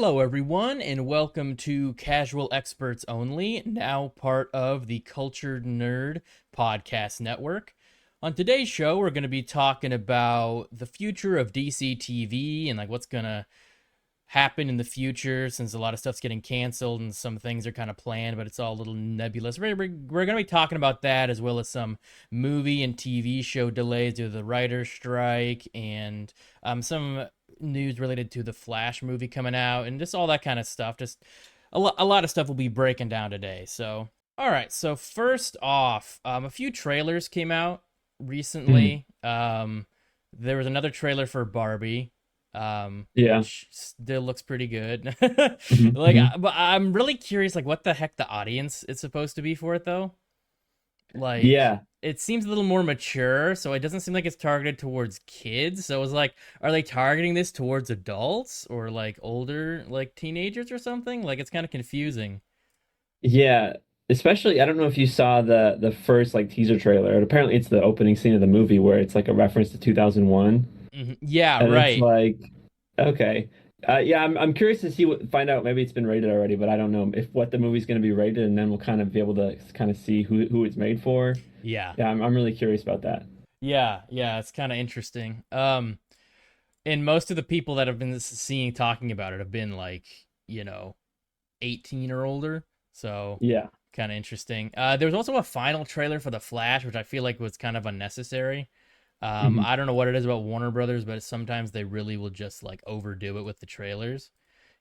Hello, everyone, and welcome to Casual Experts Only, now part of the Cultured Nerd Podcast Network. On today's show, we're going to be talking about the future of DC TV and like what's going to happen in the future, since a lot of stuff's getting canceled and some things are kind of planned, but it's all a little nebulous. We're going to be talking about that, as well as some movie and TV show delays due to the writer's strike, and some news related to the Flash movie coming out, and just all that kind of stuff. Just a lot of stuff we'll be breaking down today. So, all right. So first off, a few trailers came out recently. There was another trailer for Barbie, Yeah. which still looks pretty good. hmm Like, hmm but I'm really curious, like, what the heck the audience is supposed to be for it, though. Like, Yeah. it seems a little more mature, so it doesn't seem like it's targeted towards kids. So it's like, are they targeting this towards adults or like older, like teenagers or something? Like, it's kind of confusing. Yeah. Especially, I don't know if you saw the first like teaser trailer. And apparently, it's the opening scene of the movie where it's like a reference to 2001, Yeah, and it's right. like, okay, yeah, I'm curious to see find out. Maybe it's been rated already, but I don't know if what the movie's going to be rated, and then we'll kind of be able to kind of see who it's made for. Yeah. Yeah, I'm really curious about that. Yeah, it's kind of interesting. And most of the people that have been seeing talking about it have been like, you know, 18 or older. So Yeah. kind of interesting. There was also a final trailer for The Flash, which I feel like was kind of unnecessary. hmm I don't know what it is about Warner Brothers, but sometimes they really will just like overdo it with the trailers,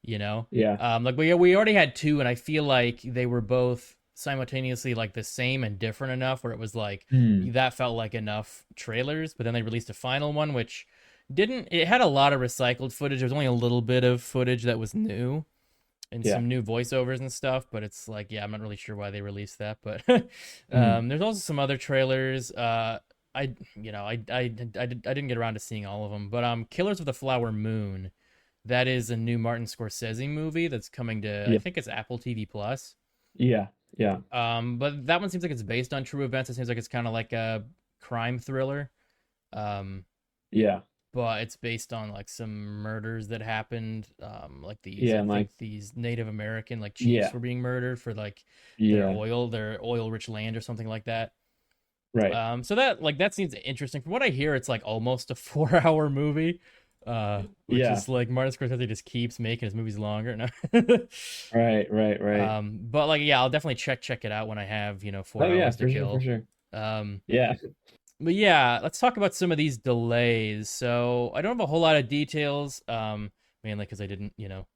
you know? Yeah. Like we already had two, and I feel like they were both simultaneously like the same and different enough where it was like Mm. that felt like enough trailers, but then they released a final one, which didn't, it had a lot of recycled footage. There was only a little bit of footage that was new and Yeah. some new voiceovers and stuff, but it's like, yeah, I'm not really sure why they released that, but Mm. there's also some other trailers. I didn't get around to seeing all of them, but Killers of the Flower Moon, that is a new Martin Scorsese movie that's coming to, I Yeah. think it's Apple TV Plus. Yeah. Yeah. But that one seems like it's based on true events. It seems like it's kind of like a crime thriller. Um, Yeah. but it's based on like some murders that happened. Like these, Yeah. I And think like, these Native American like chiefs yeah. were being murdered for like Yeah. their oil rich land or something like that. Right. So that like that seems interesting. From what I hear, it's like almost a 4 hour movie. Which Yeah. is like Martin Scorsese just keeps making his movies longer. No. Right. Right. Right. But like yeah, I'll definitely check it out when I have, 4 Oh yeah, hours to for sure, for kill. sure. Um, Yeah. but yeah, let's talk about some of these delays. So I don't have a whole lot of details, mainly because I didn't,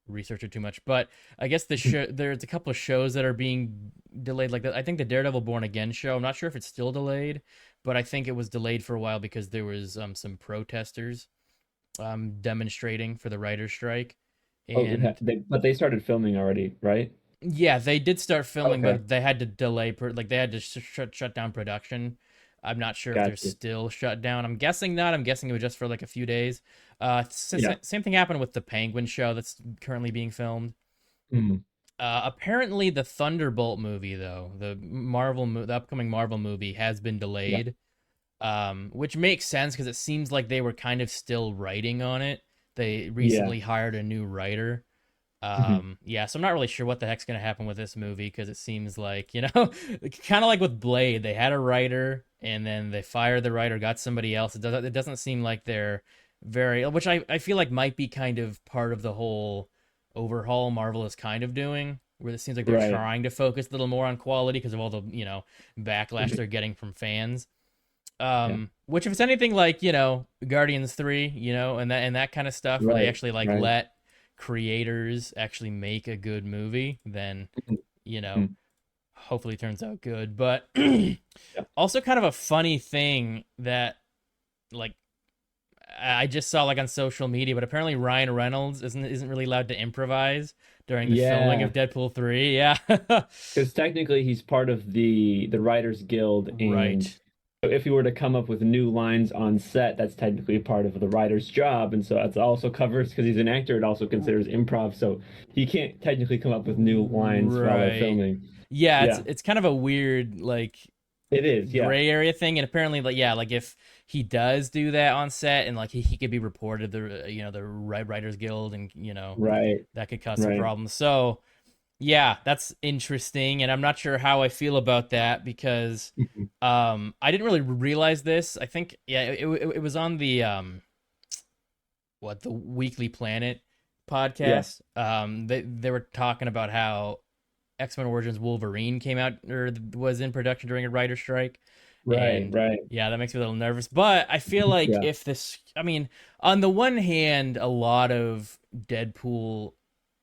research it too much. But I guess there's a couple of shows that are being delayed. Like I think the Daredevil Born Again show. I'm not sure if it's still delayed, but I think it was delayed for a while because there was some protesters demonstrating for the writer's strike, Oh, and but they started filming already, right? yeah, they did start filming, Okay, but they had to delay, like they had to shut down production. I'm not sure if they're gotcha. still shut down. I'm guessing not. I'm guessing it was just for like a few days. Yeah. Same thing happened with the Penguin show that's currently being filmed. Mm. Apparently, the Thunderbolt movie, though, the upcoming Marvel movie, has been Yeah. delayed. Which makes sense because it seems like they were kind of still writing on it. They Yeah. recently hired a new writer. hmm Yeah, so I'm not really sure what the heck's gonna happen with this movie because it seems like, kind of like with Blade, they had a writer and then they fired the writer, got somebody else. It doesn't seem like they're which I feel like might be kind of part of the whole overhaul Marvel is kind of doing, where it seems like they're Right. trying to focus a little more on quality because of all the, backlash they're getting from fans. Yeah. Which if it's anything like, Guardians 3, and that kind of stuff where they Right. actually like Right. let creators actually make a good movie, then, you know, Mhm. hopefully it turns out good. But Yeah. also kind of a funny thing that like I just saw like on social media, but apparently Ryan Reynolds isn't really allowed to improvise during the filming Yeah. of Deadpool 3. Yeah. Because technically he's part of the Writers Guild, and Right. so if he were to come up with new lines on set, that's technically a part of the writer's job, and so that's also covers because he's an actor. It also considers improv, so he can't technically come up with new lines while they're Right. filming. Yeah, it's Yeah. it's kind of a weird like It is, yeah. gray area thing, and apparently, like, yeah, like if he does do that on set, and like he could be reported the the Writers Guild, and Right, that could cause some right. problems. So yeah, that's interesting, and I'm not sure how I feel about that because Mhm. I didn't really realize this. I think yeah, it was on the the Weekly Planet Yeah, podcast. They were talking about how X-Men Origins Wolverine came out or was in production during a writer strike. right, And right. yeah, that makes me a little nervous. But I feel like Yeah, if this, I mean, on the one hand, a lot of Deadpool,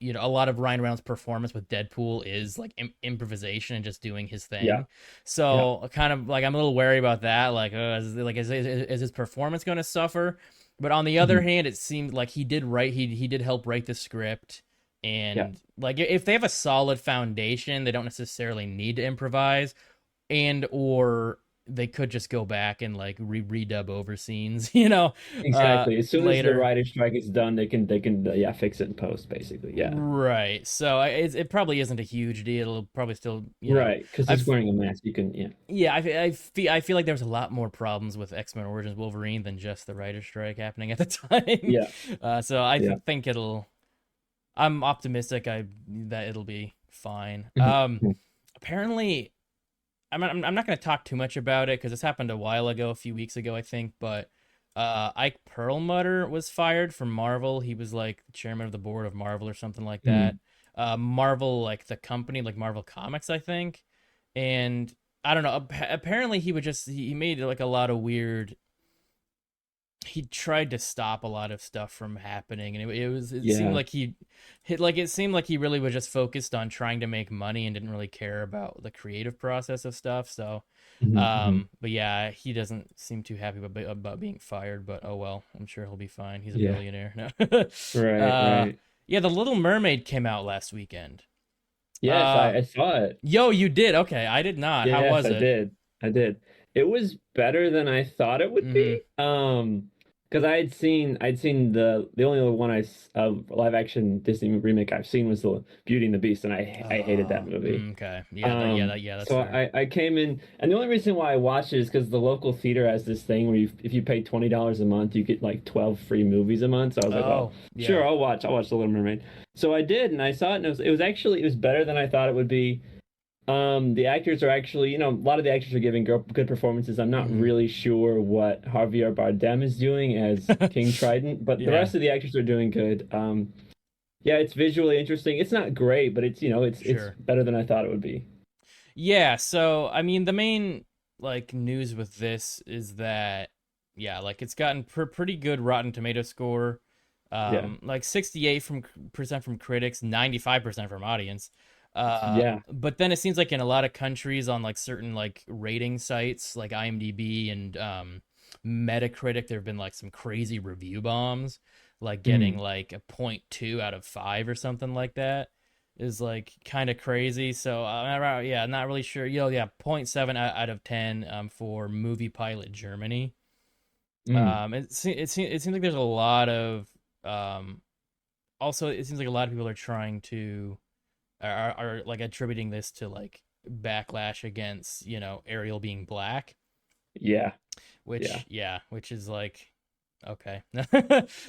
a lot of Ryan Reynolds' performance with Deadpool is like improvisation and just doing his yeah, thing. yeah. So kind of like I'm a little wary about that. Like, is his performance going to suffer? But on the other Mhm. hand, it seemed like he did write. He did help write the script, Yeah, and like if they have a solid foundation, they don't necessarily need to improvise, and or they could just go back and like redub over scenes, exactly. As soon as the later. writer's strike is done, they can yeah, fix it in post, basically. Yeah. Right. So it probably isn't a huge deal. It'll probably still, Right, because he's I've wearing a mask. You can, yeah. yeah, I feel like there's a lot more problems with X-Men Origins Wolverine than just the writer's strike happening at the time. Yeah, So I yeah. think I'm optimistic that it'll be fine. Mhm. Apparently, I'm not going to talk too much about it because this happened a while ago, a few weeks ago, I think. But Ike Perlmutter was fired from Marvel. He was like the chairman of the board of Marvel or something like that. Mhm. Marvel, like the company, like Marvel Comics, I think. And I don't know. Apparently, he made like a lot of weird. He tried to stop a lot of stuff from happening, and it seemed Yeah. like it seemed like he really was just focused on trying to make money and didn't really care about the creative process of stuff. So Mhm, mhm. but yeah, he doesn't seem too happy about being fired, but oh well, I'm sure he'll be fine. He's a Yeah. billionaire. No. Right, uh right. yeah, The Little Mermaid came out last weekend. Yes, uh I saw it. Yo, you did? Okay, I did not. How Yes, was I it? did. I did. It was better than I thought it would Mm-hmm. be. Because I'd seen the only one live action Disney remake I've seen was the Beauty and the Beast, and I hated that movie. Okay. Yeah, that's So fair. I came in, and the only reason why I watched it is because the local theater has this thing where if you pay $20 a month, you get like 12 free movies a month. So I was like, well, Oh, sure, yeah. I'll watch The Little Mermaid. So I did, and I saw it, and it was better than I thought it would be. The actors are actually, a lot of the actors are giving good performances. I'm not Mm-hmm. really sure what Javier Bardem is doing as King Trident, but the Yeah, rest of the actors are doing good. Yeah, it's visually interesting. It's not great, but it's sure. better than I thought it would be. Yeah, so I mean the main like news with this is that yeah, like it's gotten pretty good Rotten Tomato score. Yeah, Like 68 from percent from critics, 95% from audience. yeah. But then it seems like in a lot of countries on like certain like rating sites like IMDb and Metacritic there've been like some crazy review bombs, like getting Mm, like a point 0.2 out of 5 or something like that is like kind of crazy. So yeah, not really sure. Yeah, zero point 0.7 out of 10 for Movie Pilot Germany. mm. It seems like there's a lot of um also it seems like a lot of people are trying to are like attributing this to like backlash against, Ariel being black, Yeah, yeah. which is like okay.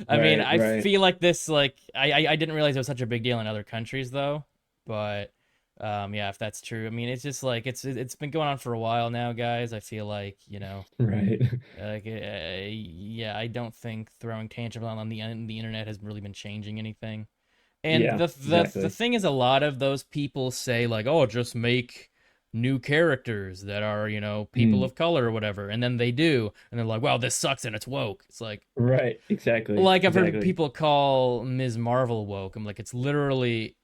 I mean, Right, I right. feel like this like I didn't realize it was such a big deal in other countries though, but yeah, if that's true. I mean, it's just like it's been going on for a while now, guys. I feel like, Right. like yeah, I don't think throwing tangible on the internet has really been changing anything. And Yeah, the exactly. thing is, a lot of those people say like, "Oh, just make new characters that are people Mm. of color or whatever," and then they do, and they're like, "Well, this sucks and it's woke." It's Right, exactly. like I've heard Exactly. people call Ms. Marvel woke. I'm like, it's literally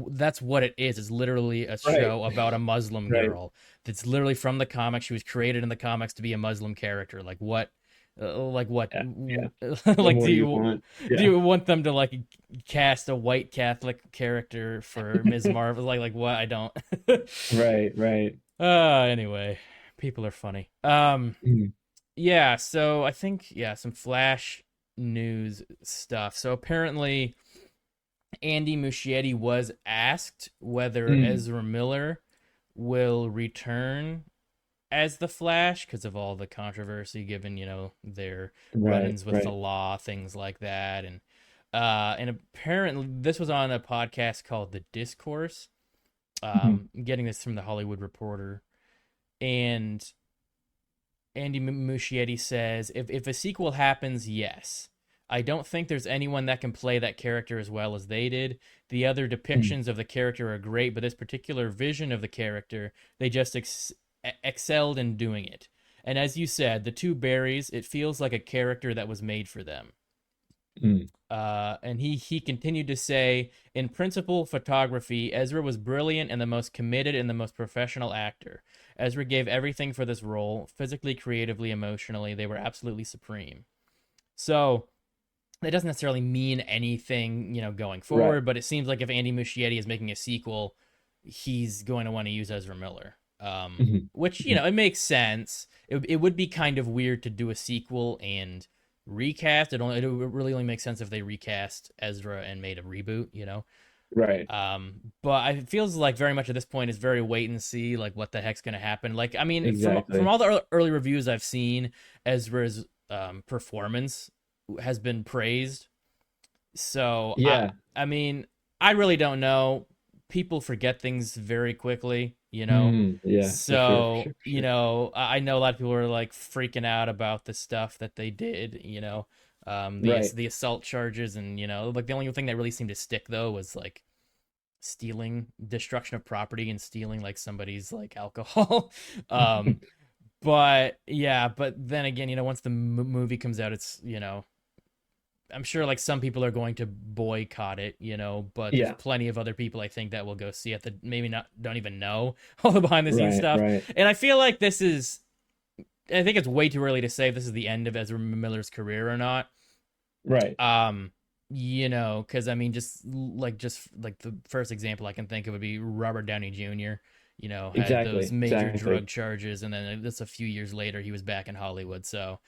that's what it is. It's literally a Right. show about a Muslim Right. girl that's literally from the comics. She was created in the comics to be a Muslim character. Like what? Like what? Yeah, yeah. What Like more do you want? do Yeah. you want them to like cast a white Catholic character for Ms. Marvel? Like what? I don't. Right, right. Anyway, people are funny. Mm. Yeah, so I think yeah, some Flash news stuff. So apparently Andy Muschietti was asked whether Mm. Ezra Miller will return as the Flash because of all the controversy given, their Right, run-ins with the right. law, things like that, and apparently this was on a podcast called The Discourse. Mhm. Getting this from the Hollywood Reporter, and Andy Muschietti says, if a sequel happens, yes. I don't think there's anyone that can play that character as well as they did. The other Mm, depictions of the character are great, but this particular vision of the character, they just excelled in doing it. And as you said, the two Barrys, it feels like a character that was made for them. mm, And he continued to say, in principal photography, Ezra was brilliant and the most committed and the most professional actor. Ezra gave everything for this role, physically, creatively, emotionally. They were absolutely supreme. So that doesn't necessarily mean anything, going right. forward. But it seems like if Andy Muschietti is making a sequel, he's going to want to use Ezra Miller. Mhm, Which mhm. it makes sense. It would be kind of weird to do a sequel and recast. It really only makes sense if they recast Ezra and made a reboot. Right. But it feels like very much at this point is very wait and see, like what the heck's gonna happen. Like, I mean, from Exactly. all the early reviews I've seen, Ezra's performance has been praised. So Yeah. I mean, I really don't know. People forget things very quickly, Yeah, for sure, for So, sure, for sure. I know a lot of people are like freaking out about the stuff that they did, Right. the assault charges, and like the only thing that really seemed to stick though was like stealing, destruction of property, and stealing like somebody's like alcohol. um but yeah, but then again, once the movie comes out, it's I'm sure like some people are going to boycott it, but there's Yeah. plenty of other people I think that will go see it that maybe not don't even know all the behind the scenes Right, stuff. right, And I feel like I think it's way too early to say if this is the end of Ezra Miller's career or not. right. Because I mean, just like the first example I can think of would be Robert Downey Jr. Had those Exactly, major drug exactly. charges, and then just a few years later, he was back in Hollywood. So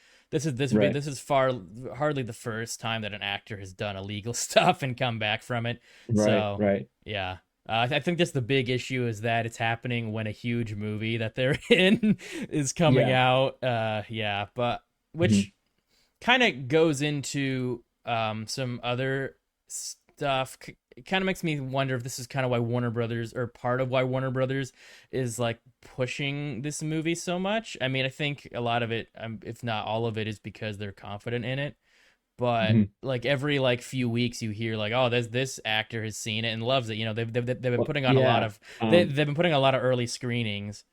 Right, this is far hardly the first time that an actor has done illegal stuff and come back from it. right, So right. yeah. I think just the big issue is that it's happening when a huge movie that they're in is coming Yeah. out. Yeah, but Mhm. which kind of goes into some other stuff. It kind of makes me wonder if this is kind of why Warner Brothers, or part of why Warner Brothers is like pushing this movie so much. I mean, I think a lot of it, if not all of it, is because they're confident in it. But Mhm. like every like few weeks, you hear like, oh, this actor has seen it and loves it. They've been Well, putting on a lot yeah. of they've been putting a lot of early screenings.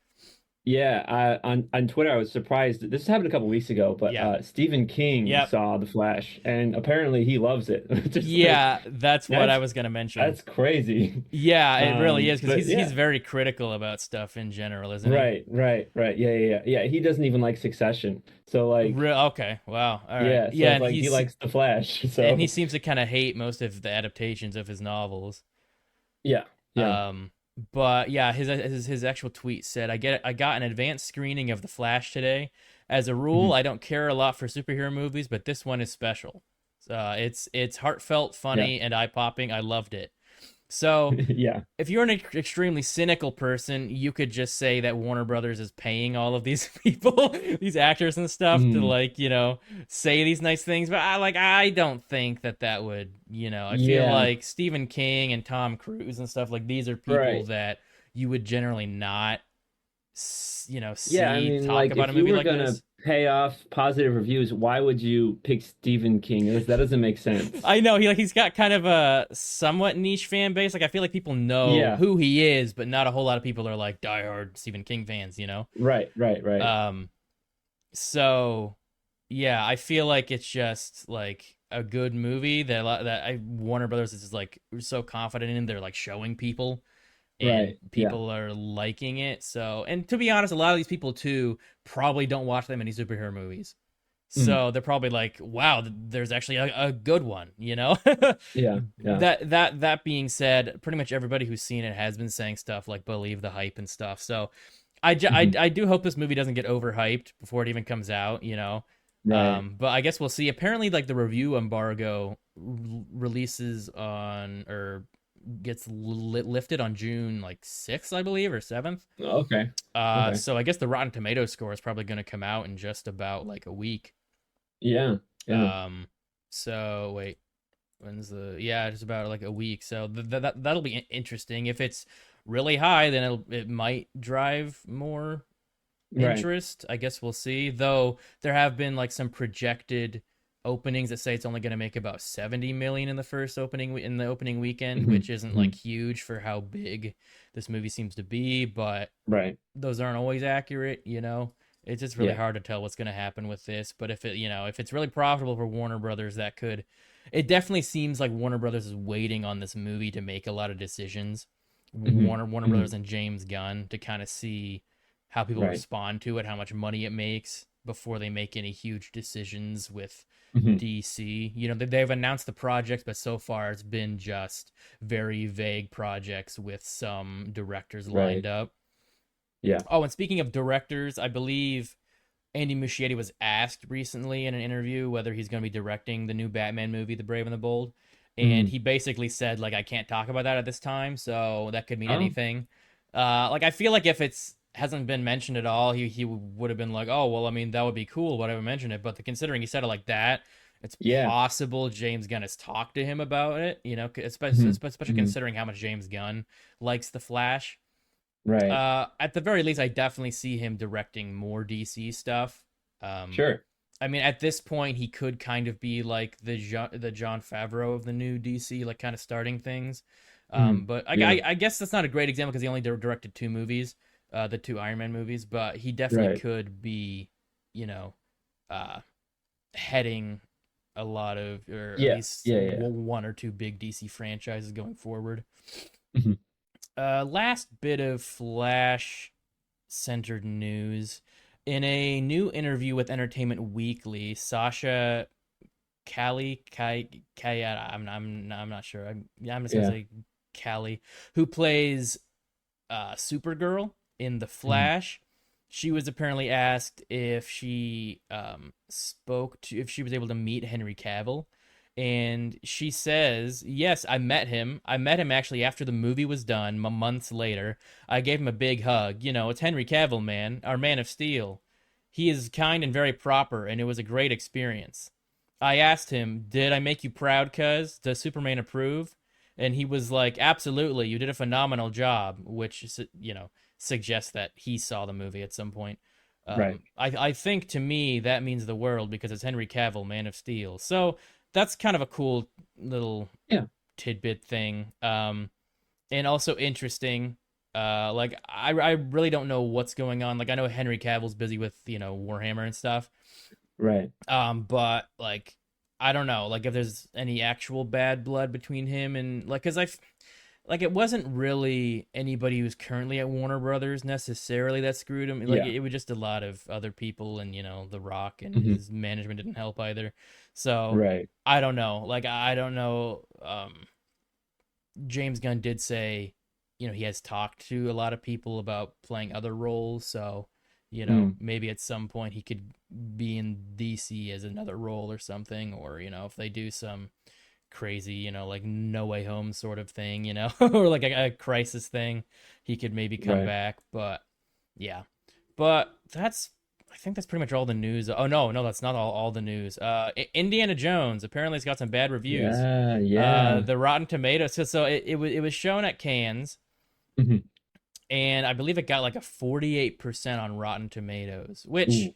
Yeah, on Twitter, I was surprised. This happened a couple weeks ago, but Yeah. Stephen King Yep. saw The Flash, and apparently he loves it. Just like Yeah, that's what I that's was gonna mention. that's crazy. Yeah, it really is because But he's yeah, very critical about stuff in general, isn't he? right, right, right. Yeah, yeah, yeah. Yeah, he doesn't even like Succession. So like, Real okay, wow, all right, yeah. So yeah, it's like he likes The Flash. and he So seems to kind of hate most of the adaptations of his novels. yeah, yeah. Um, but yeah, his actual tweet said, I got an advanced screening of The Flash today. As a rule, Mhm. I don't care a lot for superhero movies, but this one is special. It's heartfelt, Yeah, funny, and eye popping. I loved it. So yeah, if you're an extremely cynical person, you could just say that Warner Brothers is paying all of these people, these actors and stuff, to mm, like, say these nice things. But I don't think that would, I feel yeah. like Stephen King and Tom Cruise and stuff like these are people Right. that you would generally not, Yeah, I see mean, talk like about a if you movie were like gonna this. pay off positive reviews, why would you pick Stephen King? That doesn't make sense. I know he's got kind of a somewhat niche fan base. Like I feel like people know Yeah, who he is, but not a whole lot of people are like diehard Stephen King fans. right, right, right. Um, so yeah, I feel like it's just like a good movie that Warner Brothers is like so confident in. They're like showing people, and Right. Yeah. people are liking it. So, and to be honest, a lot of these people too probably don't watch that many superhero movies. Mhm. So they're probably like, "Wow, there's." A good one. Yeah, yeah. That being said, pretty much everybody who's seen it has been saying stuff like believe the hype and stuff. So Mhm. I do hope this movie doesn't get overhyped before it even comes out. Right. But I guess we'll see. Apparently, like the review embargo releases on, or gets lifted on June like 6th, I believe, or 7th. Okay. Okay. So I guess the Rotten Tomato score is probably going to come out in just about like a week. Yeah. Yeah. Um, so wait, when's the? Yeah, just about like a week. So that'll be interesting. If it's really high, then it might drive more Right. interest. I guess we'll see. Though there have been like some projected openings that say it's only going to make about 70 million in the first opening in the opening weekend, Hmm. which isn't Hmm. like huge for how big this movie seems to be, but Right. those aren't always accurate, you know. It's just really Yeah. hard to tell what's going to happen with this, but if it, you know, if it's really profitable for Warner Brothers, that could, it definitely seems like Warner Brothers is waiting on this movie to make a lot of decisions. Hmm. Warner Hmm. Brothers and James Gunn to kind of see how people Right. respond to it, how much money it makes before they make any huge decisions with Hmm. DC. You know, they've announced the projects, but so far it's been just very vague projects with some directors lined Right. up. Yeah. Oh, and speaking of directors, I believe Andy Muschietti was asked recently in an interview whether he's going to be directing the new Batman movie, The Brave and the Bold, and Hmm. he basically said like I can't talk about that at this time, so that could mean Oh, anything. Like I feel like if it's hasn't been mentioned at all, he would have been like, oh well, I mean that would be cool, whatever mention it. But considering he said it like that, it's yeah. possible James Gunn has talked to him about it. You know, Hmm. especially Hmm. considering how much James Gunn likes the Flash. Right. At the very least, I definitely see him directing more DC stuff. Um, Sure. I mean, at this point, he could kind of be like the John Favreau of the new DC, like kind of starting things. Hmm. But Yeah. I guess that's not a great example because he only directed two movies, the two Iron Man movies. But he definitely Right. could be, you know, uh, heading a lot of, or at Yeah. least Yeah. Yeah. one or two big DC franchises going forward. Hmm. Last bit of Flash centered news. In a new interview with Entertainment Weekly, Sasha I'm not sure. I'm just gonna Yeah. say Callie, who plays Supergirl in The Hmm. Flash. She was apparently asked if she if she was able to meet Henry Cavill, and she says, "Yes, I met him. I met him actually after the movie was done, months later. I gave him a big hug. You know, it's Henry Cavill, man, our Man of Steel. He is kind and very proper, and it was a great experience." I asked him, "Did I make you proud, cuz? Does Superman approve?" And he was like, "Absolutely, you did a phenomenal job," which, you know, suggests that he saw the movie at some point. Right. I think to me that means the world because it's Henry Cavill, Man of Steel. So that's kind of a cool little Yeah. tidbit thing. And also interesting. Like I really don't know what's going on. Like I know Henry Cavill's busy with Warhammer and stuff. Right. But like I don't know, like if there's any actual bad blood between him and like, cause like it wasn't really anybody who's currently at Warner Brothers necessarily that screwed him. Like Yeah. it was just a lot of other people, and The Rock and Hmm. his management didn't help either. So Right. I don't know. Like I don't know. James Gunn did say, he has talked to a lot of people about playing other roles. So, Mm. maybe at some point he could be in DC as another role or something. Or, if they do some crazy, like No Way Home sort of thing, or like a crisis thing, he could maybe come Right. back. But yeah, but I think that's pretty much all the news. Oh no, no, that's not all the news. Indiana Jones apparently it's got some bad reviews. Yeah. Yeah. The Rotten Tomatoes. So it was shown at Cannes, Hmm. and I believe it got like a 48% on Rotten Tomatoes, which Ooh.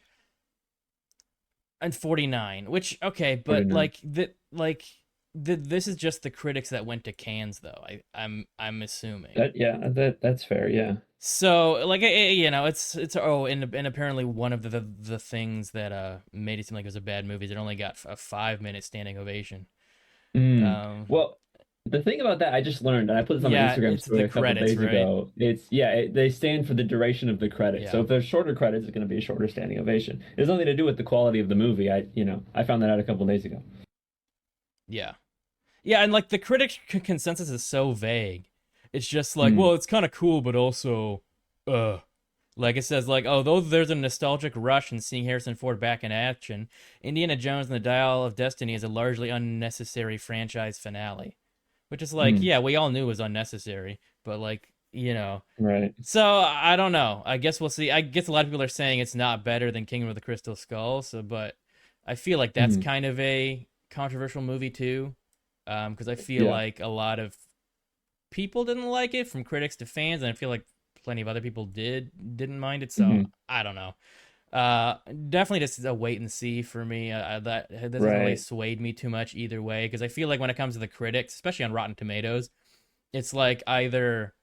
and 49, which okay, but 49. this is just the critics that went to Cannes though. I'm assuming. That's fair. Yeah. So like it's and apparently one of the things that made it seem like it was a bad movie is it only got a 5 minute standing ovation. Mm. Um, Well, the thing about that, I just learned, and I put this on my yeah, Instagram it's the story a couple credits, days right? ago. It's yeah, they stand for the duration of the credits. So Yeah. if there's shorter credits, it's going to be a shorter standing ovation. It has nothing to do with the quality of the movie. I found that out a couple days ago. Yeah. Yeah, and like the critic consensus is so vague. It's just like, Mm. well, it's kind of cool, but also, uh, like it says, like, although there's a nostalgic rush in seeing Harrison Ford back in action, Indiana Jones and the Dial of Destiny is a largely unnecessary franchise finale. which is like, Mm, yeah, we all knew it was unnecessary, but like, right. so I don't know. I guess we'll see. I guess a lot of people are saying it's not better than Kingdom of the Crystal Skull, so but I feel like that's Mm, kind of a controversial movie too, because I feel yeah. like a lot of people didn't like it, from critics to fans, and I feel like plenty of other people didn't mind it. So Hmm. I don't know. Definitely just a wait and see for me. That doesn't really Right. swayed me too much either way, because I feel like when it comes to the critics, especially on Rotten Tomatoes, it's like either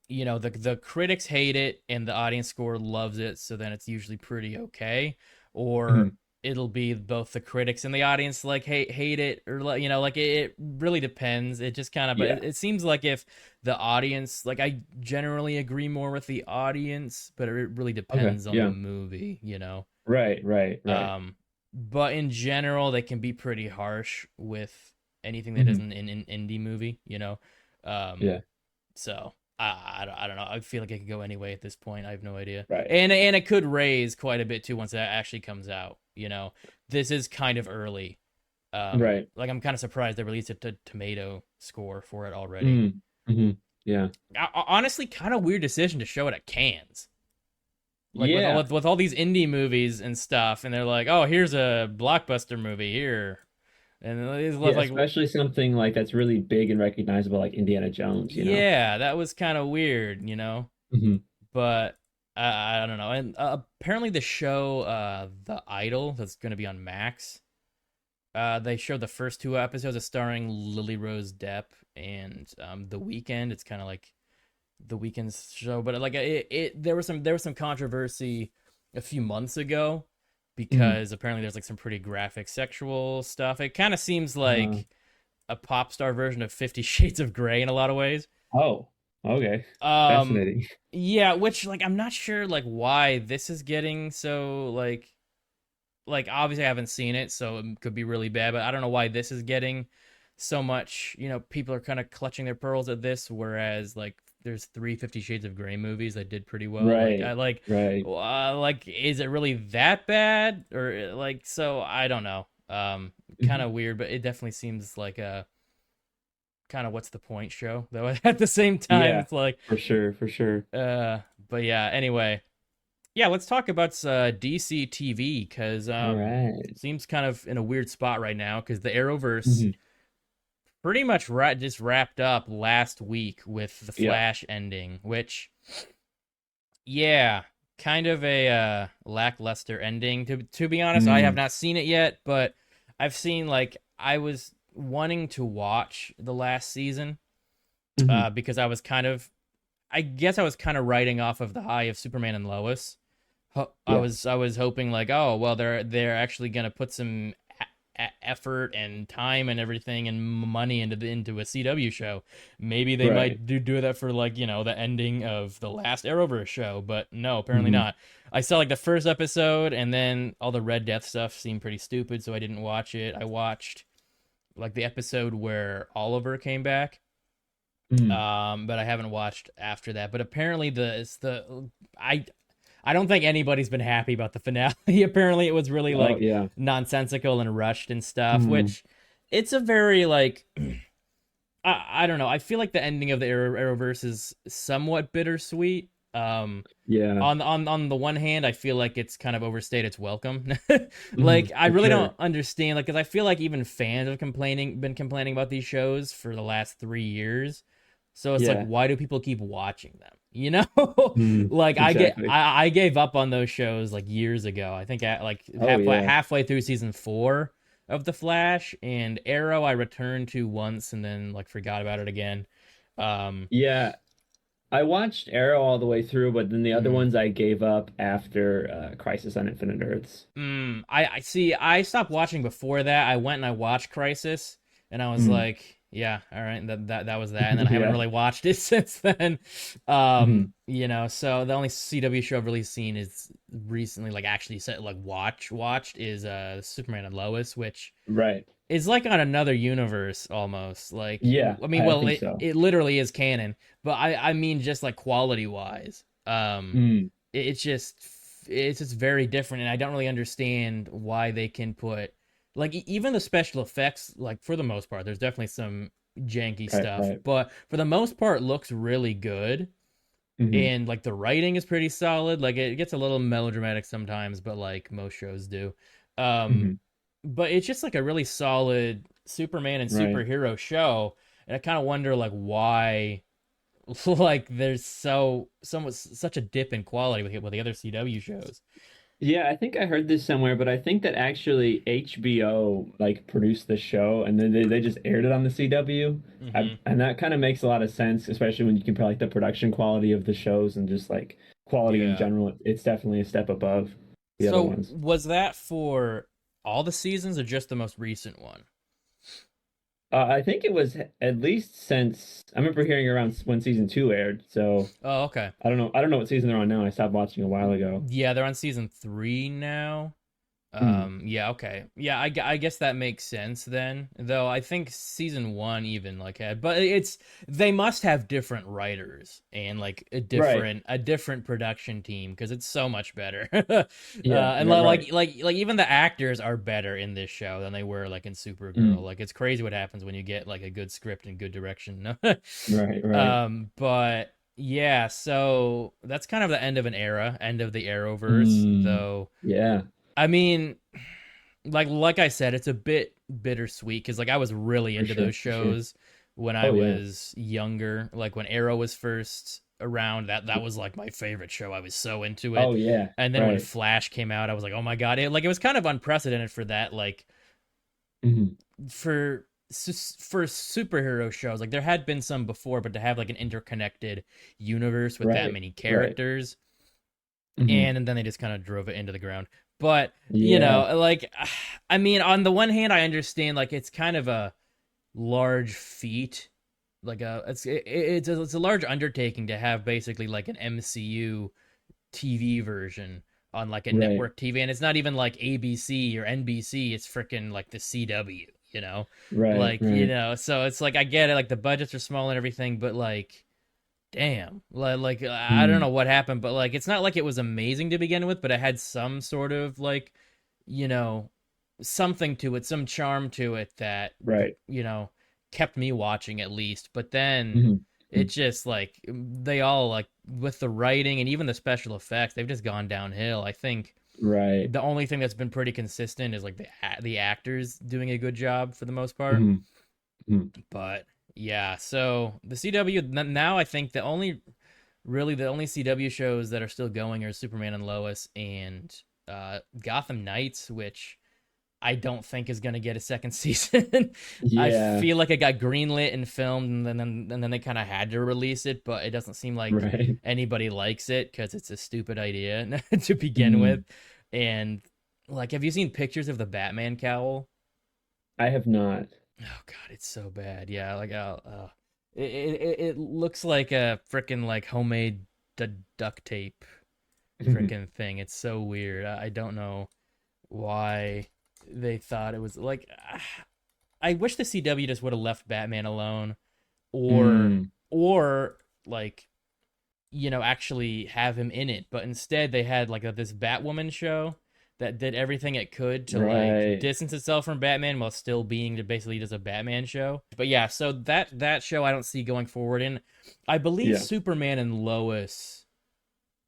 the critics hate it and the audience score loves it, so then it's usually pretty okay, or Hmm. it'll be both the critics and the audience like hate it, or like like it really depends. It just kind of, but Yeah. it seems like if the audience, like, I generally agree more with the audience, but it really Okay. depends on the Yeah. movie. Right. Right. Right. But in general they can be pretty harsh with anything that Hmm. isn't an indie movie. um Yeah. so I don't know. I feel like it could go anyway at this point. I have no idea. Right. And it could raise quite a bit too once that actually comes out. This is kind of early. Right. Like, I'm kind of surprised they released a tomato score for it already. Mm. Hmm. Yeah. Honestly, kind of weird decision to show it at Cannes. Like, with all Yeah. with all these indie movies and stuff, and they're like, "Oh, here's a blockbuster movie here," and it's Yeah. like, Especially something like that's really big and recognizable, like Indiana Jones. yeah, that was kind of weird. Hmm. But I don't know. And apparently the show, The Idol, that's going to be on Max. They showed the first two episodes of starring Lily Rose Depp and The Weeknd. It's kind of like The Weeknd's show, but like there was some controversy a few months ago Hmm. because apparently there's like some pretty graphic sexual stuff. It kind of seems Uh, like a pop star version of 50 Shades of Grey in a lot of ways. oh. Okay. Um, Fascinating. yeah, which, like, I'm not sure like why this is getting so like obviously I haven't seen it, so it could be really bad, but I don't know why this is getting so much. People are kind of clutching their pearls at this, whereas like there's three 50 Shades of Grey movies that did pretty well. Like, I Right. Right. like, is it really that bad, or like, so I don't know. Kind Hmm. of weird, but it definitely seems like a kind of what's the point show though. At the same time, Yeah. it's like, For sure. For sure. but yeah, anyway. Yeah, let's talk about DC TV, cuz All right. seems kind of in a weird spot right now, cuz the Arrowverse Hmm. pretty much just wrapped up last week with the Yeah. Flash ending, which, yeah, kind of a lackluster ending, to be honest. I have Mm. not seen it yet, but I've seen, like, I was wanting to watch the last season Hmm. because I guess I was kind of riding off of the high of Superman and Lois. I Yeah. was I was hoping, like, oh well, they're actually gonna put some effort and time and everything and money into a CW show. Maybe they Right. might do that for, like, the ending of the last Arrowverse show, but no, apparently Hmm. not. I saw like the first episode, and then all the Red Death stuff seemed pretty stupid, so I didn't watch it. I watched like the episode where Oliver came back, Hmm. but I haven't watched after that. But apparently I I don't think anybody's been happy about the finale. Apparently it was really Oh like yeah. nonsensical and rushed and stuff, Hmm. which it's a very like I don't know. I feel like the ending of the Arrowverse is somewhat bittersweet. Yeah. On the one hand, I feel like it's kind of overstayed its welcome. Hmm. Like, I For really sure. don't understand, like, because I feel like even fans have been complaining about these shows for the last 3 years. So it's like, Yeah. why do people keep watching them? You know, Hmm. like, Exactly. I gave up on those shows like years ago. I think at like Oh yeah. halfway through season 4 of The Flash, and Arrow I returned to once and then like forgot about it again. Um, Yeah. I watched Arrow all the way through, but then the other mhm. ones I gave up after Crisis on Infinite Earths. I see. I stopped watching before that. I went and I watched Crisis, and I was Mm. like, yeah, all right, that was that. And then I haven't Yeah. really watched it since then. Hmm. So the only CW show I've really seen is recently, like, actually said like watched is Superman and Lois, which Right. is like on another universe almost. Like, Yeah, I mean, I well, think it so. it literally is canon, but I mean just like quality wise. Mm. It's just very different, and I don't really understand why they can put, like, even the special effects, like, for the most part there's definitely some janky Right, stuff, right. but for the most part looks really good. Hmm. And like the writing is pretty solid. Like it gets a little melodramatic sometimes, but like most shows do. Um Hmm. but it's just like a really solid Superman and Right. superhero show. And I kind of wonder like why like there's such a dip in quality with the other CW shows. Yeah, I think I heard this somewhere, but I think that actually HBO like produced the show and then they just aired it on the CW. Hmm. And that kind of makes a lot of sense, especially when you compare like the production quality of the shows and just like quality in Yeah. general. It's definitely a step above the other So ones. was that for all the seasons or just the most recent one? I think it was at least since I remember hearing around when season two aired. So Oh, okay. I don't know. I don't know what season they're on now. I stopped watching a while ago. Yeah, they're on season 3 now. Mhm. Yeah, okay. Yeah, I guess that makes sense then. Though I think season 1 even like had, but it's they must have different writers and like Right. a different production team because it's so much better. Yeah. And Right. Right. like even the actors are better in this show than they were like in Supergirl. Mm. Like it's crazy what happens when you get like a good script and good direction. Right. Right. But yeah, so that's kind of the end of an era, end of the Arrowverse, Mm. though. Yeah. I mean, like I said, it's a bit bittersweet because like I was really For into sure. those For sure. shows when I Oh yeah. was younger. Like when Arrow was first around, that was like my favorite show. I was so into it. Oh yeah. And then when Right. Flash came out, I was like, oh my god! It was kind of unprecedented for that. Like Hmm. for for superhero shows, like there had been some before, but to have like an interconnected universe with that Right. many Right. characters Hmm. and then they just kind of drove it into the ground. But Yeah. like I mean, on the one hand, I understand like it's kind of a large feat, like it's a large undertaking to have basically like an MCU TV version on like a Right. network TV, and it's not even like ABC or NBC. It's freaking like the CW, you know, Right. like Right. So it's like I get it, like the budgets are small and everything, but like damn, like I don't know Mm. what happened, but like it's not like it was amazing to begin with, but it had some sort of like you know something to it, some charm to it that Right. you know kept me watching at least. But then Hmm. it just like they all like with the writing and even the special effects, they've just gone downhill. I think Right. the only thing that's been pretty consistent is like the actors doing a good job for the most part. Hmm. Hmm. But yeah, so the CW now I think the only CW shows that are still going are Superman and Lois and Gotham Knights, which I don't think is going to get a second season. I Yeah. feel like it got greenlit and filmed, and then they kind of had to release it, but it doesn't seem like Right. anybody likes it because it's a stupid idea to begin with. Mm. And like, have you seen pictures of the Batman cowl? I have not. Oh God, it's so bad. Yeah, like it looks like a freaking like homemade duct tape freaking thing. It's so weird. I don't know why they thought it was like. I wish the CW just would have left Batman alone, or Mm. or like actually have him in it. But instead, they had like this Batwoman show that did everything it could to like Right. distance itself from Batman while still being basically just a Batman show. But yeah, so that show I don't see going forward. And I believe Yeah. Superman and Lois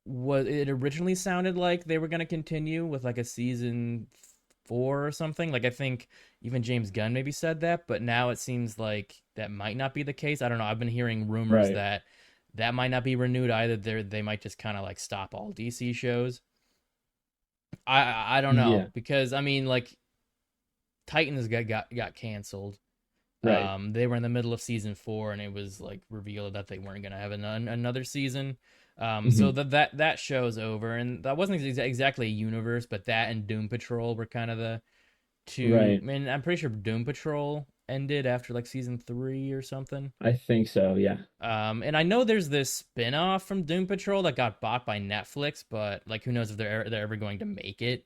was it originally sounded like they were going to continue with like a season 4 or something. Like I think even James Gunn maybe said that, but now it seems like that might not be the case. I don't know. I've been hearing rumors Right. that that might not be renewed either. They might just kind of like stop all DC shows. I don't know Yeah. because I mean like Titans got canceled. Right. They were in the middle of season 4 and it was like revealed that they weren't going to have another season. So Hmm. that show's over, and that wasn't exactly a universe, but that and Doom Patrol were kind of the two. I Right. mean, I'm pretty sure Doom Patrol ended after like season 3 or something. I think so. Yeah. And I know there's this spin-off from Doom Patrol that got bought by Netflix, but like who knows if they're ever going to make it.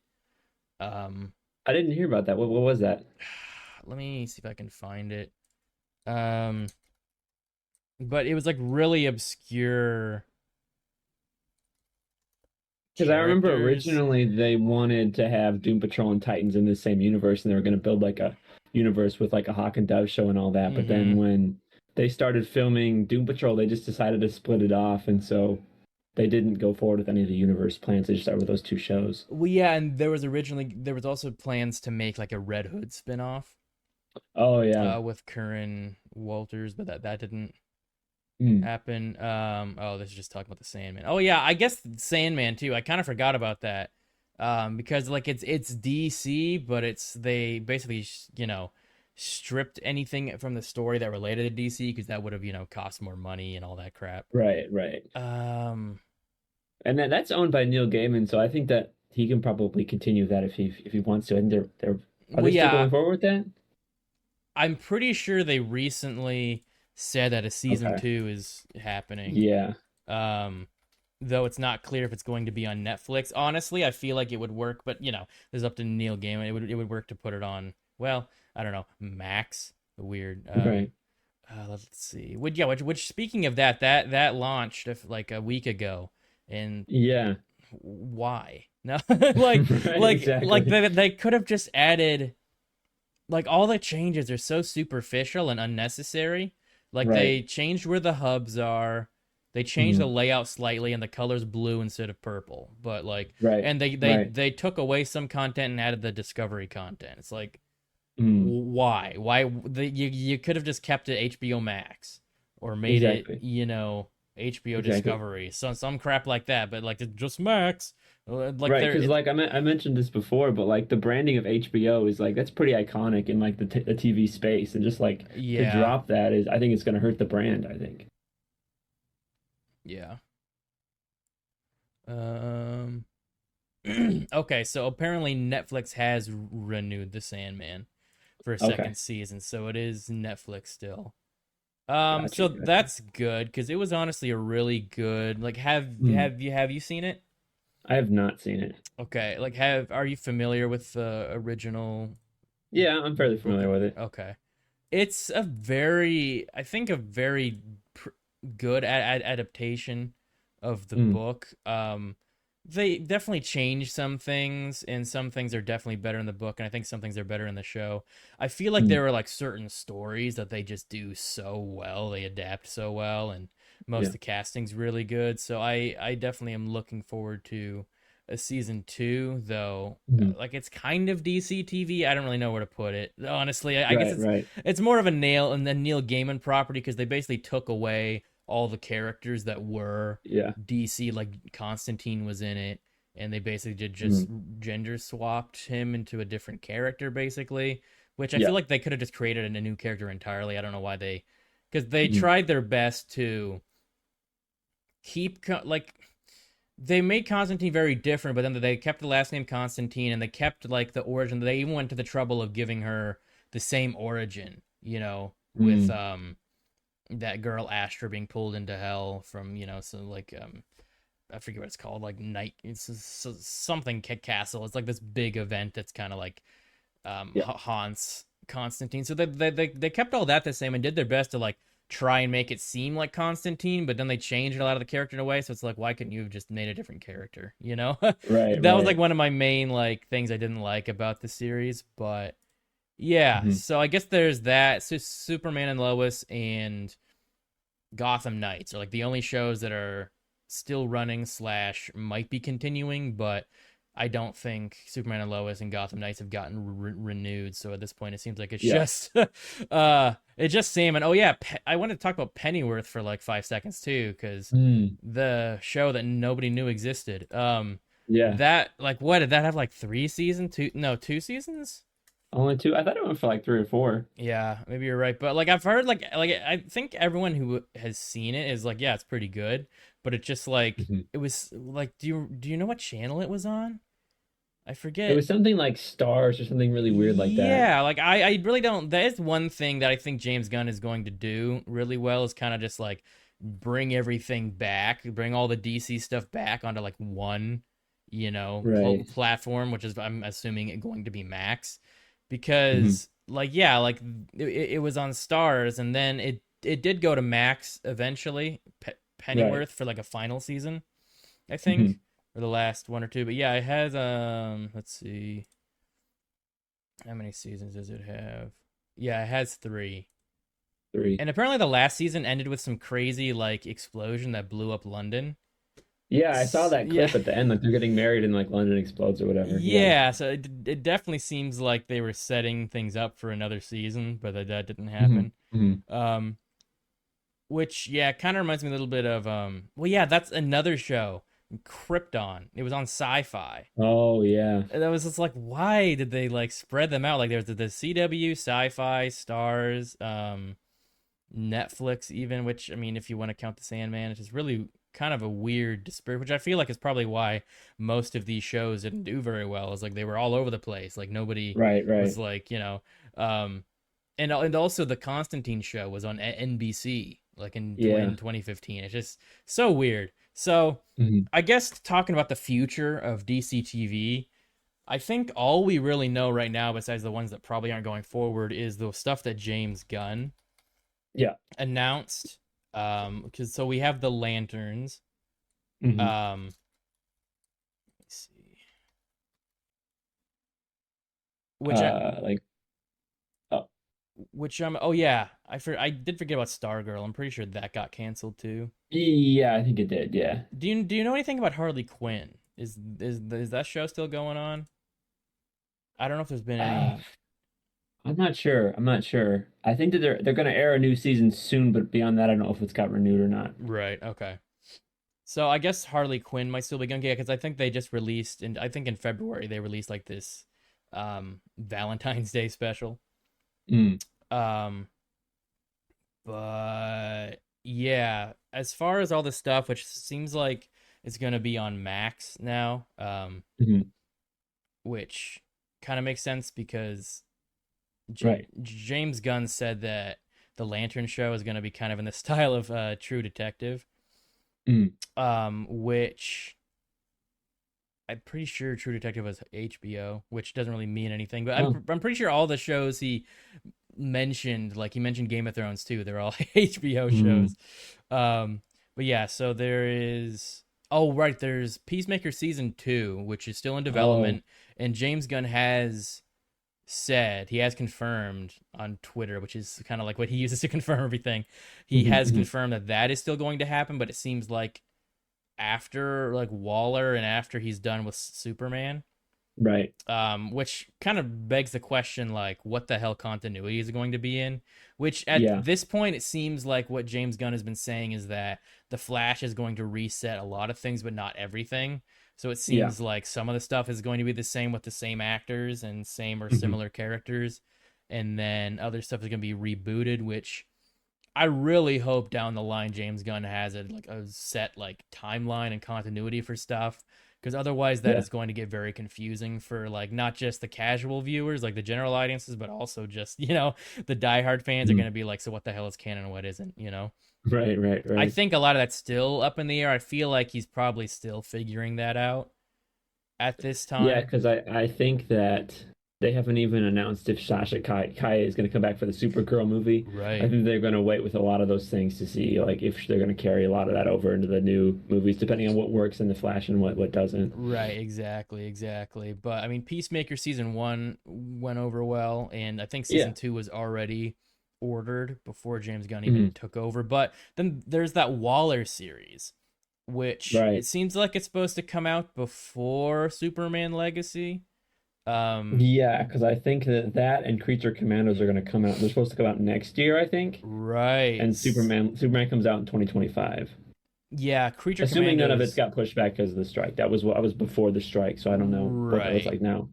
Um, I didn't hear about that. What was that? let me see if I can find it. Um, but it was like really obscure Because I remember characters. originally they wanted to have Doom Patrol and Titans in the same universe, and they were going to build like universe with like a Hawk and Dove show and all that. But then Mm-hmm. when they started filming Doom Patrol, they just decided to split it off, and so they didn't go forward with any of the universe plans. They just started with those two shows. Well, yeah, and there was also plans to make like a Red Hood spinoff Oh yeah. with Curran Walters, but that didn't Mm, happen. Oh, this is just talking about the Sandman. Oh yeah, I guess Sandman too. I kind of forgot about that. Because like it's DC, but they basically stripped anything from the story that related to DC because that would have cost more money and all that crap. right, right. Um, And that's owned by Neil Gaiman, so I think that he can probably continue that if he wants to. And they're are well, they still yeah, going forward with that? I'm pretty sure they recently said that a season Okay. 2 is happening. Yeah. Um, though it's not clear if it's going to be on Netflix. Honestly, I feel like it would work, but it's up to Neil Gaiman. It would work to put it on. Well, I don't know, Max. Weird. Right. Let's see. Which speaking of that launched like a week ago, and Yeah. why? No, like Right, like exactly. they could have just added like all the changes are so superficial and unnecessary. Like Right. they changed where the hubs are. They changed the Mhm. layout slightly and the color's blue instead of purple. But like Right. and Right. they took away some content and added the discovery content. It's like Mm, why? You could have just kept it HBO Max or made it, exactly. HBO Exactly. Discovery. Some crap like that, but like just Max. Like Right, there because it like I mentioned this before, but like the branding of HBO is like that's pretty iconic in like the TV space, and just like to yeah. drop that is, I think it's going to hurt the brand. I think. Yeah. Um okay, so apparently Netflix has renewed The Sandman for a Okay, second season, so it is Netflix still. gotcha, So gotcha. that's good because it was honestly a really good. Like, Mm, have you seen it? I have not seen it. Okay, like are you familiar with the original Yeah, I'm fairly book? familiar with it. Okay, it's I think, a very pr- good adaptation of the Mm, book. They definitely changed some things, and some things are definitely better in the book, and I think some things are better in the show. I feel like mm, there are like certain stories that they just do so well, they adapt so well, and most yeah. of the casting's really good. So I definitely am looking forward to a season 2, though. Mm, Like it's kind of DC TV. I don't really know where to put it. Honestly, I guess right, right. it's more of a nail and then Neil Gaiman property because they basically took away all the characters that were Yeah. DC. Like Constantine was in it, and they basically did just Mm, gender swapped him into a different character, basically. Which I feel yeah. like they could have just created a new character entirely. I don't know why because they Mm, tried their best to like they made Constantine very different, but then they kept the last name Constantine and they kept like the origin. They even went to the trouble of giving her the same origin, with mm, that girl Astra being pulled into hell from, so like I forget what it's called, like night it's something castle. It's like this big event that's kind of like yeah. haunts Constantine. So they kept all that the same and did their best to like try and make it seem like Constantine, but then they changed a lot of the character in a way. So it's like, why couldn't you have just made a different character? Right, That was like right. one of my main like things I didn't like about the series. But yeah, Hmm. so I guess there's that. So Superman and Lois and Gotham Knights are like the only shows that are still running slash might be continuing, but I don't think Superman and Lois and Gotham Knights have gotten renewed. So at this point, it seems like Yeah. it's just Sam. And oh yeah, I wanted to talk about Pennyworth for like 5 seconds too, because Mm, the show that nobody knew existed. yeah. That like what did that have like 3 seasons? Two no 2 seasons? Only two. I thought it went for like three or four. Yeah, maybe you're right, but like I've heard like I think everyone who has seen it is like, yeah, it's pretty good, but it just like Mhm. it was like, do you know what channel it was on? I It forget. was something like Stars or something really weird like that. Yeah, like I really don't. That is one thing that I think James Gunn is going to do really well is kind of just like bring everything back, bring all the DC stuff back onto like one, Right. platform, which is I'm assuming it going to be Max, Hmm. because like yeah, like it was on Stars and then it did go to Max eventually, Right. Pennyworth for like a final season, I Hmm. think, or the last one or two. But yeah, it has let's see. How many seasons does it have? Yeah, it has three. Three. And apparently the last season ended with some crazy like explosion that blew up London. Yeah, I saw that Yeah. clip at the end, like they're getting married and like London explodes or whatever. Yeah. Yeah, so it definitely seems like they were setting things up for another season, but that didn't hmm happen. hmm Um, which yeah, kind of reminds me a little bit of well yeah, that's another show, Krypton. It was on Sci-Fi. Oh yeah. And that was just like, why did they like spread them out? Like there's the CW, Sci-Fi, Stars, Netflix even, which I mean, if you want to count the Sandman, it's just really kind of a weird disparity, which I feel like is probably why most of these shows didn't do very well. Is like they were all over the place. Like nobody Right, was right. like, um, and also the Constantine show was on NBC like in Yeah. 2015. It's just so weird. So hmm I guess talking about the future of DC TV, I think all we really know right now, besides the ones that probably aren't going forward, is the stuff that James Gunn Yeah. announced. Because so we have the lanterns. hmm Let's see, which I like oh oh yeah, I did forget about Stargirl. I'm pretty sure that got canceled too. yeah, I think it did. Yeah. Do you know anything about Harley Quinn? Is that show still going on? I don't know if there's been Uh, any. I'm not sure. I'm not sure. I think that they're gonna air a new season soon, but beyond that, I don't know if it's got renewed or not. Right. Okay. So I guess Harley Quinn might still be going. Yeah, because I think they just released, and I think in February they released like this Valentine's Day special. Mm. Um, but yeah, as far as all this stuff, which seems like it's gonna be on Max now, hmm which kind of makes sense because Right. James Gunn said that the Lantern Show is gonna be kind of in the style of True Detective, Mm. which I'm pretty sure True Detective was HBO, which doesn't really mean anything. But Oh. I'm pretty sure all the shows he mentioned, like he mentioned Game of Thrones too, they're all HBO Mm. shows. But yeah, so there is. Oh right, there's Peacemaker season 2, which is still in Oh. development, and James Gunn has said he has confirmed on Twitter, which is kind of like what he uses to confirm everything. He hmm has hmm confirmed that that is still going to happen, but it seems like after like Waller and after he's done with Superman, Right. which kind of begs the question like what the hell continuity is it going to be in, which at Yeah. this point it seems like what James Gunn has been saying is that the Flash is going to reset a lot of things but not everything, so it Yeah. seems like some of the stuff is going to be the same with the same actors and same or hmm similar characters, and then other stuff is going to be rebooted, which I really hope down the line James Gunn has a set like timeline and continuity for stuff, because otherwise that Yeah. is going to get very confusing for like not just the casual viewers like the general audiences, but also just the diehard fans are Mhm. going to be like, so what the hell is canon and what isn't. Right. Right. I Right. think a lot of that's still up in the air. I feel like he's probably still figuring that out at this Yeah, time. because I think that they haven't even announced if Sasha Kaya is going to come back for the Supergirl movie. I Right. think they're going to wait with a lot of those things to see like if they're going to carry a lot of that over into the new movies, depending on what works in the Flash and what doesn't. Right, exactly. But I mean, Peacemaker season 1 went over well, and I think season Yeah. 2 was already ordered before James Gunn even hmm took over. But then there's that Waller series, which it Right. seems like it's supposed to come out before Superman Legacy. Um, Yeah, because I think that and Creature Commandos are going to come out. They're supposed to come out next year, I think. right. And Superman comes out in 2025. Yeah, Creature Assuming none of it's Commandos. got pushed back because of the strike. That was what I was before the strike, so I don't know what that looks Right. like now.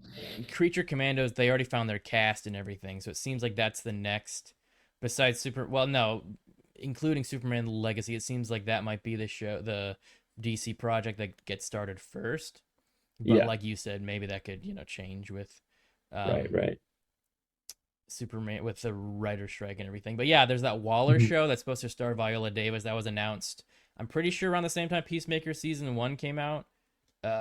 Creature Commandos, they already found their cast and everything, so it seems like that's the next. Besides well, no, including Superman Legacy, it seems like that might be the show, the DC project that gets started first. But Yeah, like you said, maybe that could change with right, um, right. Superman with the writer strike and everything. But yeah, there's that Waller Mhm. show that's supposed to star Viola Davis that was announced. I'm pretty sure around the same time Peacemaker season 1 came out.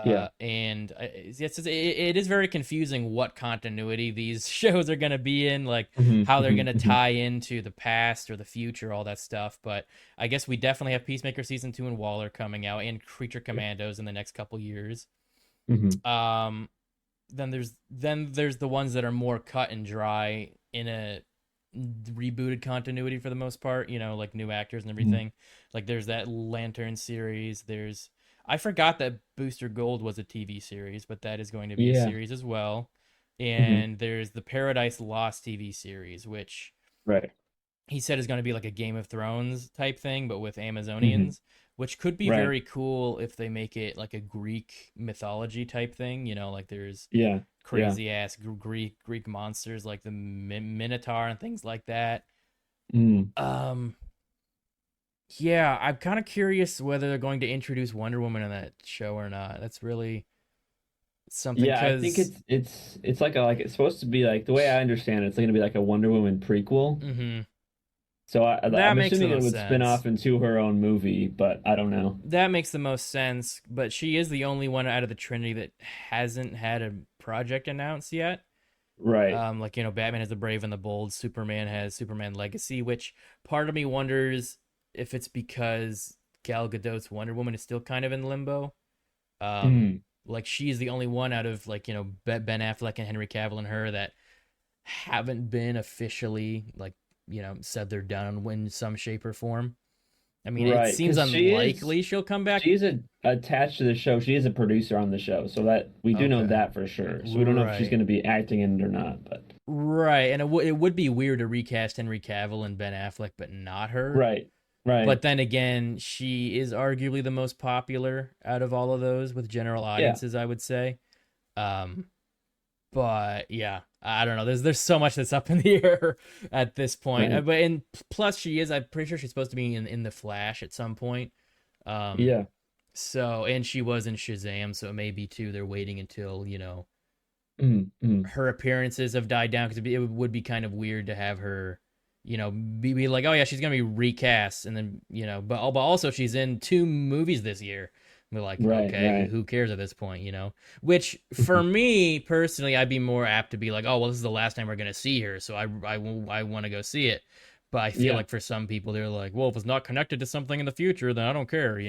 Yeah. And it is very confusing what continuity these shows are going to be in, like hmm how they're hmm going to hmm tie into the past or the future, all that stuff. But I guess we definitely have Peacemaker season 2 and Waller coming out, and Creature Commandos in the next couple years. hmm Um, then there's the ones that are more cut and dry in a rebooted continuity for the most part, like new actors and everything. Like there's that Lantern series. I forgot that Booster Gold was a TV series, but that is going to be a Yeah. series as well. Hmm. And there's the Paradise Lost TV series, which Right. he said is going to be like a Game of Thrones type thing, but with Hmm. Amazonians, which could be Right. very cool if they make it like a Greek mythology type thing. Like there's Yeah. Yeah. crazy ass Greek monsters like the Minotaur and things like that. Mm. Um, yeah, I'm kind of curious whether they're going to introduce Wonder Woman in that show or not. That's really something Yeah, I think because it's like it's supposed to be like the way I understand it, it's going to be like a Wonder Woman prequel. So that I'm makes the assuming it most would spin sense. off into her own movie, but I don't know. That makes the most sense, but she is the only one out of the Trinity that hasn't had a project announced yet. Right. Like Batman has the Brave and the Bold, Superman has Superman Legacy, which part of me wonders if it's because Gal Gadot's Wonder Woman is still kind of in limbo. Um, Mm. like she's the only one out of like Ben Affleck and Henry Cavill and her that haven't been officially like said they're done in some shape or form. I mean, it Right, seems because unlikely she'll come back. attached to the show. She is a producer on the show, so that we do know Okay, that for sure. So we don't know if she's right. going to be acting in it or not, but Right, and it would be weird to recast Henry Cavill and Ben Affleck, but not her. right, right, But then again, she is arguably the most popular out of all of those with general yeah, audiences, I would say. Um, but yeah, I don't know. There's so much that's up in the air at this point. right, But and plus, I'm pretty sure she's supposed to be in the Flash at some point. Um, yeah, so and she was in Shazam, so maybe too. They're waiting until mm, mm, her appearances have died down because it would be kind of weird to have her, be like, oh yeah, she's gonna be recast, and then but also she's in two movies this year. We're like, right, okay, right. who cares at this point, Which for me personally, I'd be more apt to be like, oh well, this is the last time we're gonna see her, so I want to go see it. But I feel Yeah, like for some people, they're like, well, if it's not connected to something in the future, then I don't care.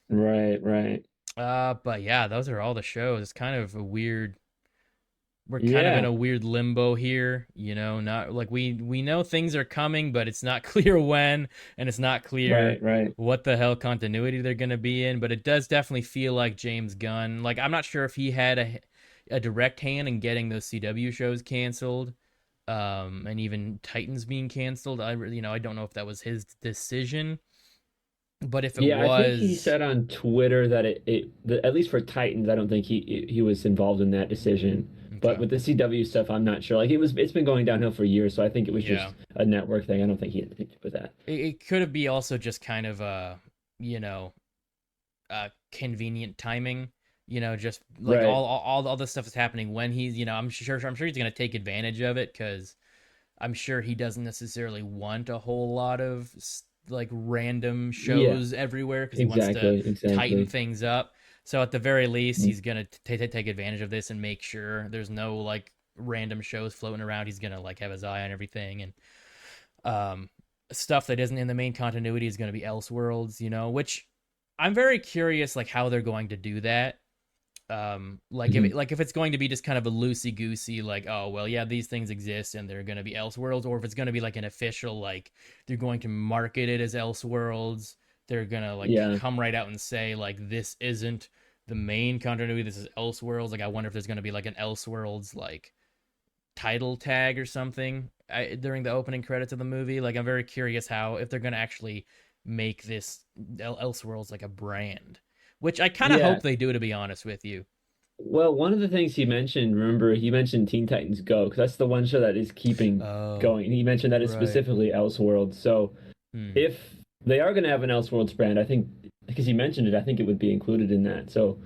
right, right. But yeah, those are all the shows. It's kind of a weird we're kind of in Yeah, a weird limbo here, not like we know things are coming, but it's not clear when, and it's not clear right, right. what the hell continuity they're going to be in, but it does definitely feel like James Gunn. Like I'm not sure if he had a direct hand in getting those CW shows canceled, and even Titans being canceled. I don't know if that was his decision, but if it Yeah, I think he was, said on Twitter that at least for Titans, I don't think he was involved in that decision. But okay. with the CW stuff, I'm not sure. Like it's been going downhill for years, so I think it was Yeah. just a network thing. I don't think he had anything to do with that. It could be also just kind of you know, convenient timing. Just like Right. all the stuff is happening when he's. I'm sure he's gonna take advantage of it because I'm sure he doesn't necessarily want a whole lot of like random Yeah, shows everywhere because he wants to exactly, tighten exactly. things up. So at the very least, Mm. he's gonna take advantage of this and make sure there's no like random shows floating around. He's gonna like have his eye on everything and um stuff that isn't in the main continuity is gonna be Elseworlds, which I'm very curious like how they're going to do that. Like if Mhm. if it's going to be just kind of a loosey goosey like, oh well, yeah, these things exist and they're going to be Elseworlds, or if it's going to be like an official like they're going to market it as Elseworlds, they're going to like Yeah, come right out and say like this isn't the main continuity, this is Elseworlds. Like I wonder if there's going to be like an Elseworlds like title tag or something during the opening credits of the movie. Like I'm very curious how if they're going to actually make this Elseworlds like a brand, which I kind of yeah. hope they do, to be honest with you. Well, one of the things he mentioned, remember, he mentioned Teen Titans Go because that's the one show that is keeping Oh, going. He mentioned that it's right. specifically Elseworlds. So Hmm. if they are going to have an Elseworlds brand, I think because he mentioned it, I think it would be included in that. So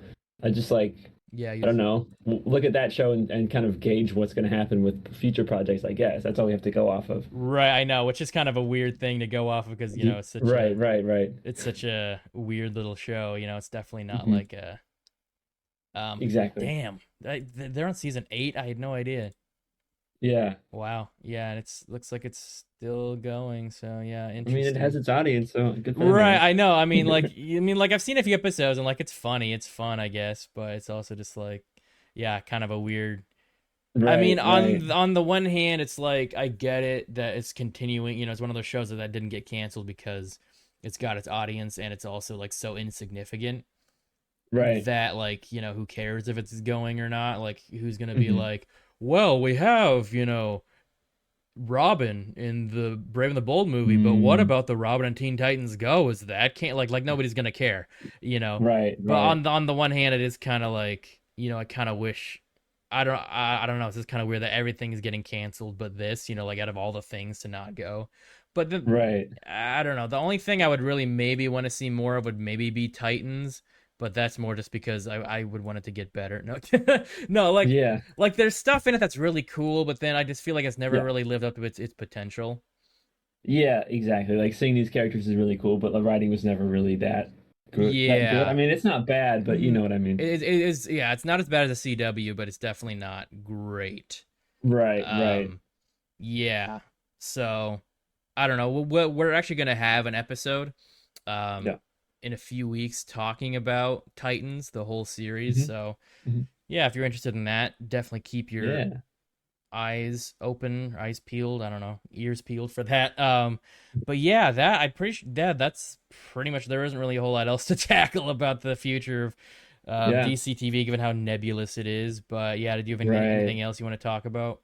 I just like Yeah, I don't know, look at that show and kind of gauge what's going to happen with future projects. I guess that's all we have to go off of. right. I know, which is kind of a weird thing to go off of because Right, right, right. it's such a weird little show. It's definitely not Hmm. like a Exactly. Damn, they're on season 8. I had no idea. Yeah. Wow. Yeah, and it's looks like it's still going. So yeah, I mean, it has interesting. its audience, so good for them, I Right, guess. I know. I mean, like I've seen a few episodes and like it's funny, it's fun, I guess, but it's also just like, yeah, kind of a weird I mean, Right, right. on the one hand, it's like I get it that it's continuing. You know, it's one of those shows that didn't get canceled because it's got its audience and it's also like so insignificant Right. that like who cares if it's going or not? Like who's gonna be Hmm. like, well, we have Robin in the Brave and the Bold movie, but what Mm, about the Robin and Teen Titans Go? Is that can't like nobody's gonna care, you know? right, But right. on the one hand, it is kind of like I kind of wish. I don't know. It's just kind of weird that everything is getting canceled, but this, like out of all the things to not go. But Right. I don't know. The only thing I would really maybe want to see more of would maybe be Titans, but that's more just because I would want it to get better. No, no, Yeah. like there's stuff in it that's really cool, but then I just feel like it's never Yeah. really lived up to its potential. Yeah, exactly. Like seeing these characters is really cool, but the writing was never really that good. That good. I Yeah. mean, it's not bad, but you know what I mean. It is, yeah, it's not as bad as a CW, but it's definitely not great. Right, right. Um, yeah. So I don't know. We're actually gonna have an episode, um, Yeah. in a few weeks talking about Titans, the whole series. Hmm. So Hmm. yeah, if you're interested in that, definitely keep your Yeah. eyes open, eyes peeled. I don't know, ears peeled for that. But yeah, that I pretty that's pretty much there isn't really a whole lot else to tackle about the future of Yeah. DCTV, given how nebulous it is. But yeah, did you have Right. anything else you want to talk about?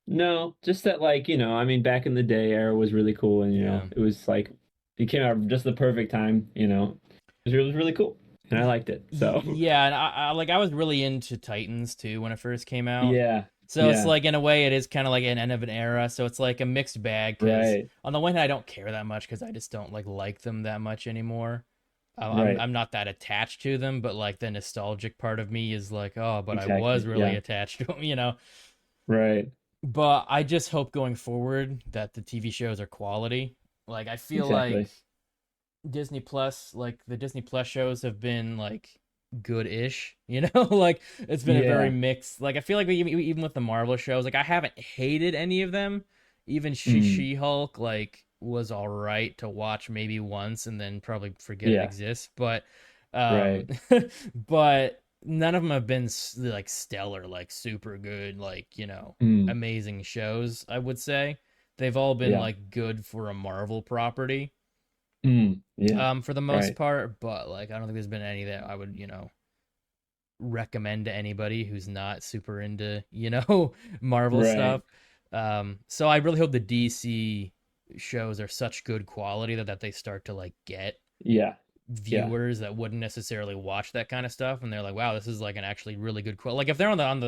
No, just that like, I mean, back in the day, Arrow was really cool and Yeah. it was like it came out just the perfect time. It was really cool. And I liked it. So, Yeah, and I was really into Titans too when it first came out. yeah. So it's Yeah. like in a way it is kind of like an end of an era. So it's like a mixed bag because Right. on the one hand I don't care that much because I just don't like them that much anymore. Right. I'm not that attached to them, but like the nostalgic part of me is like, oh, but I was Exactly. really Yeah. attached to them. Right. But I just hope going forward that the TV shows are quality. Like I feel like Exactly. Disney Plus, like the Disney Plus shows have been like good-ish. Like it's been a very Yeah. mixed. Like I feel like even with the Marvel shows, like I haven't hated any of them. Even Mm. She-Hulk like was all right to watch maybe once and then probably forget it Yeah. exists. But um Right. but none of them have been like stellar, like super good, like, Mm. amazing shows, I would say. They've all been Yeah. like good for a Marvel property, Mm. Yeah. for the most Right. part, but like I don't think there's been any that I would, recommend to anybody who's not super into, Marvel Right. stuff. So I really hope the DC shows are such good quality that they start to like get Yeah. Yeah. viewers that wouldn't necessarily watch that kind of stuff, and they're like, wow, this is like an actually really good quality. Like if they're on the on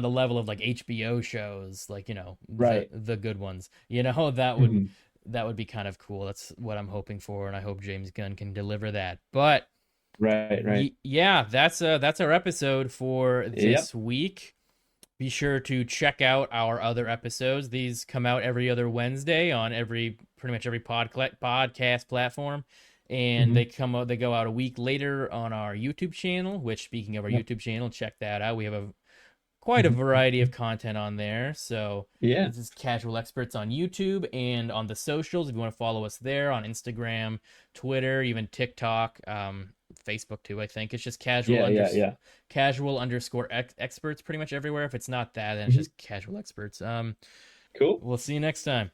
the level of like HBO shows, like Right. the good ones, that would Hmm. be kind of cool. That's what I'm hoping for, and I hope James Gunn can deliver that. But Right. Right. yeah, that's our episode for Yep. this week. Be sure to check out our other episodes. These come out every other Wednesday on pretty much every podcast platform, and Hmm. they go out a week later on our YouTube channel. Which, speaking of our Yep. YouTube channel, check that out. We have quite a Hmm. variety of content on there. So Yeah. this is Casual Experts on YouTube and on the socials. If you want to follow us there on Instagram, Twitter, even TikTok, Facebook too. I think it's just Yeah. Yeah. Yeah. casual underscore experts pretty much everywhere. If it's not that, then it's Hmm. just casual experts. Cool. We'll see you next time.